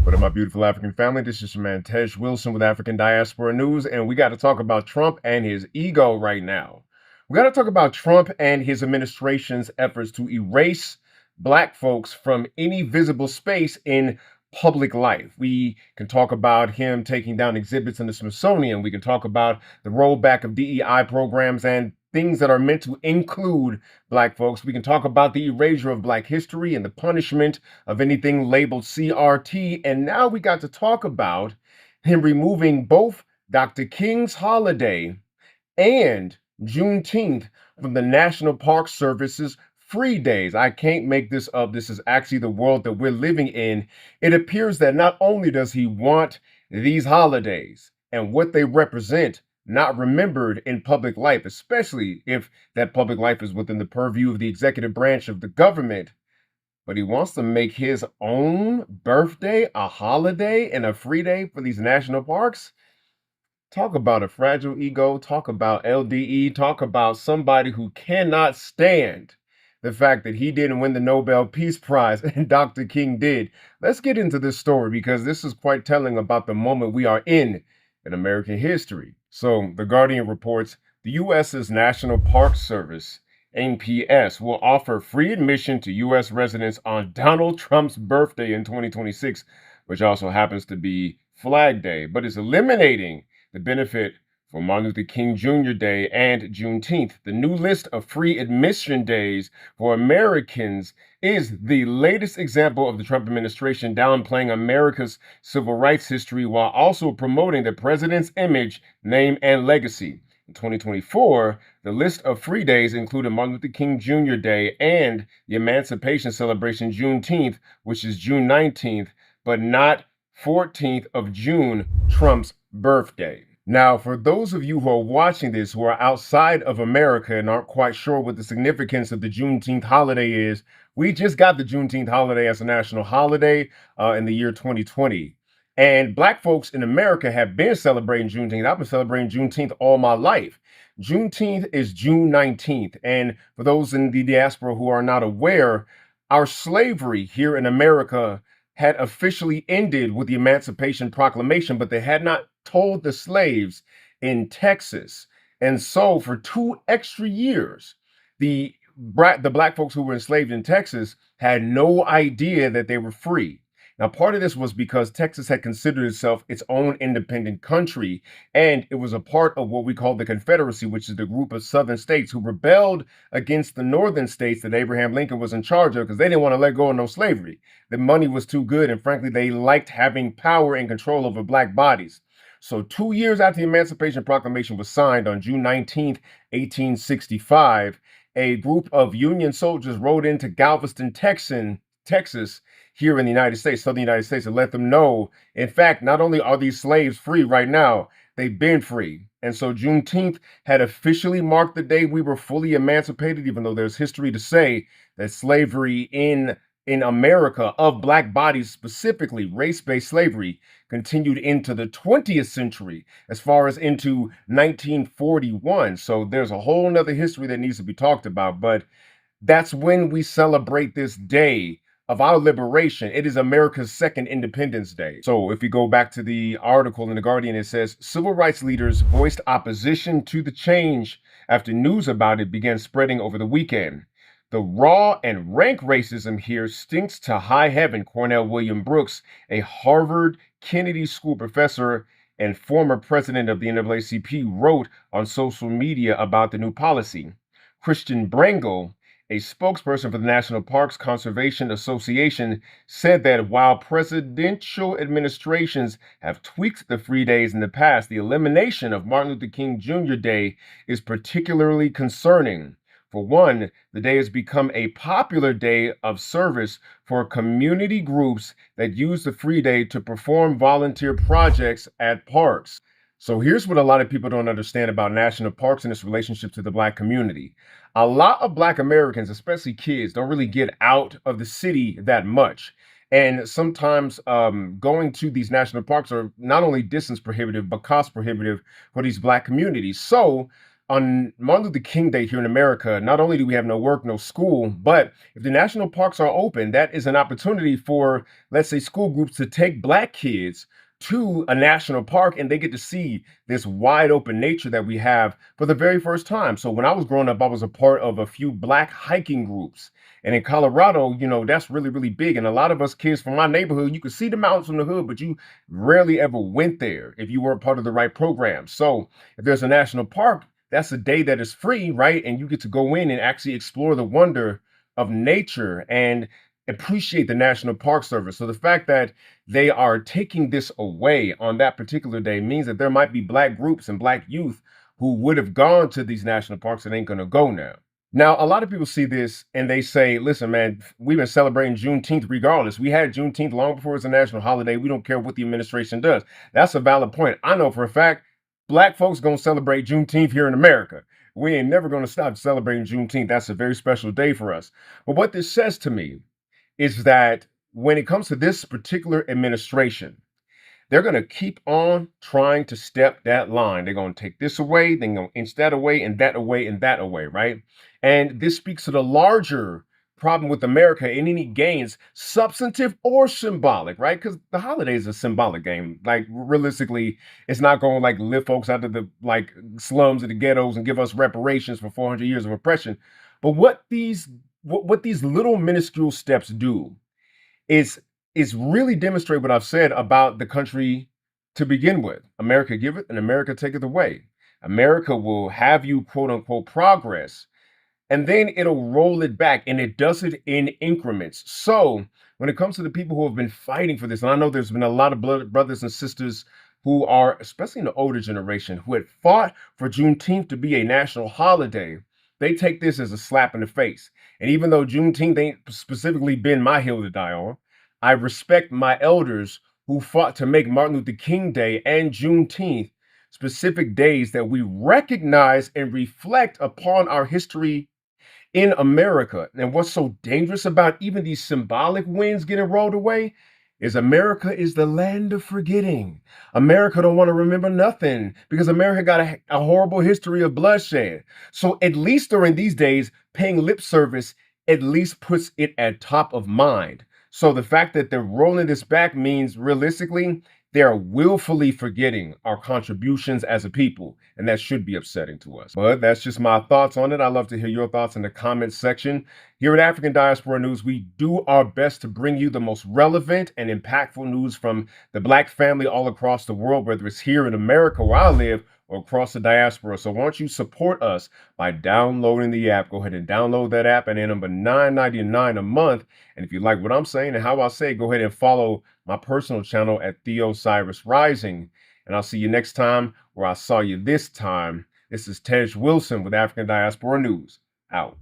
What up, my beautiful African family? This is your man Tej Wilson with African Diaspora News, and we got to talk about Trump and his ego right now. We got to talk about Trump and his administration's efforts to erase Black folks from any visible space in public life. We can talk about him taking down exhibits in the Smithsonian. We can talk about the rollback of DEI programs and things that are meant to include Black folks. We can talk about the erasure of Black history and the punishment of anything labeled CRT. And now we got to talk about him removing both Dr. King's holiday and Juneteenth from the National Park Service's free days. I can't make this up. This is actually the world that we're living in. It appears that not only does he want these holidays and what they represent not remembered in public life, especially if that public life is within the purview of the executive branch of the government, but he wants to make his own birthday a holiday and a free day for these national parks. Talk about a fragile ego, talk about LDE, talk about somebody who cannot stand the fact that he didn't win the Nobel Peace Prize and Dr. King did. Let's get into this story because this is quite telling about the moment we are in American history. So, The Guardian reports the U.S.'s National Park Service, NPS, will offer free admission to U.S. residents on Donald Trump's birthday in 2026, which also happens to be Flag Day, but is eliminating the benefit for Martin Luther King Jr. Day and Juneteenth. The new list of free admission days for Americans is the latest example of the Trump administration downplaying America's civil rights history while also promoting the president's image, name, and legacy. In 2024, the list of free days included Martin Luther King Jr. Day and the Emancipation Celebration Juneteenth, which is June 19th, but not 14th of June, Trump's birthday. Now, for those of you who are watching this who are outside of America and aren't quite sure what the significance of the Juneteenth holiday is, we just got the Juneteenth holiday as a national holiday in the year 2020. And Black folks in America have been celebrating Juneteenth. I've been celebrating Juneteenth all my life. Juneteenth is June 19th. And for those in the diaspora who are not aware, our slavery here in America had officially ended with the Emancipation Proclamation, but they had not told the slaves in Texas. And so for 2 extra years, the Black folks who were enslaved in Texas had no idea that they were free. Now, part of this was because Texas had considered itself its own independent country, and it was a part of what we call the Confederacy, which is the group of southern states who rebelled against the northern states that Abraham Lincoln was in charge of because they didn't want to let go of no slavery. The money was too good, and frankly, they liked having power and control over Black bodies. So 2 years after the Emancipation Proclamation was signed on June 19th, 1865, a group of Union soldiers rode into Galveston, Texas, here in the United States, southern United States, to let them know, in fact, not only are these slaves free right now, they've been free. And so Juneteenth had officially marked the day we were fully emancipated, even though there's history to say that slavery in America, of Black bodies specifically, race-based slavery, continued into the 20th century, as far as into 1941. So there's a whole nother history that needs to be talked about, but that's when we celebrate this day of our liberation. It is America's second Independence Day. So if we go back to the article in The Guardian, it says, civil rights leaders voiced opposition to the change after news about it began spreading over the weekend. The raw and rank racism here stinks to high heaven, Cornell William Brooks, a Harvard Kennedy School professor and former president of the NAACP, wrote on social media about the new policy. Christian Brangle, a spokesperson for the National Parks Conservation Association, said that while presidential administrations have tweaked the free days in the past, the elimination of Martin Luther King Jr. Day is particularly concerning. For one, the day has become a popular day of service for community groups that use the free day to perform volunteer projects at parks. So here's what a lot of people don't understand about national parks and its relationship to the Black community. A lot of Black Americans, especially kids, don't really get out of the city that much. And sometimes going to these national parks are not only distance prohibitive, but cost prohibitive for these Black communities. So on Martin Luther King Day here in America, not only do we have no work, no school, but if the national parks are open, that is an opportunity for, let's say, school groups to take Black kids to a national park and they get to see this wide open nature that we have for the very first time. So when I was growing up, I was a part of a few Black hiking groups. And in Colorado, that's really, really big. And a lot of us kids from my neighborhood, you could see the mountains from the hood, but you rarely ever went there if you weren't part of the right program. So if there's a national park, that's a day that is free, right? And you get to go in and actually explore the wonder of nature and appreciate the National Park Service. So the fact that they are taking this away on that particular day means that there might be Black groups and Black youth who would have gone to these national parks and ain't going to go now. Now, a lot of people see this and they say, listen, man, we've been celebrating Juneteenth regardless. We had Juneteenth long before it's a national holiday. We don't care what the administration does. That's a valid point. I know for a fact Black folks going to celebrate Juneteenth here in America. We ain't never going to stop celebrating Juneteenth. That's a very special day for us. But what this says to me is that when it comes to this particular administration, they're going to keep on trying to step that line. They're going to take this away, then going to inch that away and that away and that away, right? And this speaks to the larger problem with America and any gains, substantive or symbolic, right? Because the holiday is a symbolic game. Like realistically, it's not going to like lift folks out of the like slums of the ghettos and give us reparations for 400 years of oppression. But what these little minuscule steps do is really demonstrate what I've said about the country to begin with. America give it and America take it away. America will have you quote unquote progress and then it'll roll it back and it does it in increments. So when it comes to the people who have been fighting for this, and I know there's been a lot of brothers and sisters who are, especially in the older generation, who had fought for Juneteenth to be a national holiday, they take this as a slap in the face. And even though Juneteenth ain't specifically been my hill to die on, I respect my elders who fought to make Martin Luther King Day and Juneteenth specific days that we recognize and reflect upon our history in America. And what's so dangerous about even these symbolic wins getting rolled away is America is the land of forgetting. America don't want to remember nothing because America got a horrible history of bloodshed. So at least during these days, paying lip service at least puts it at top of mind. So the fact that they're rolling this back means realistically, they are willfully forgetting our contributions as a people, and that should be upsetting to us. But that's just my thoughts on it. I'd love to hear your thoughts in the comments section. Here at African Diaspora News, we do our best to bring you the most relevant and impactful news from the Black family all across the world, whether it's here in America where I live or across the diaspora. So why don't you support us by downloading the app? Go ahead and download that app and number $9.99 a month. And if you like what I'm saying and how I say, go ahead and follow my personal channel at Theo Cyrus Rising. And I'll see you next time where I saw you this time. This is Tej Wilson with African Diaspora News. Out.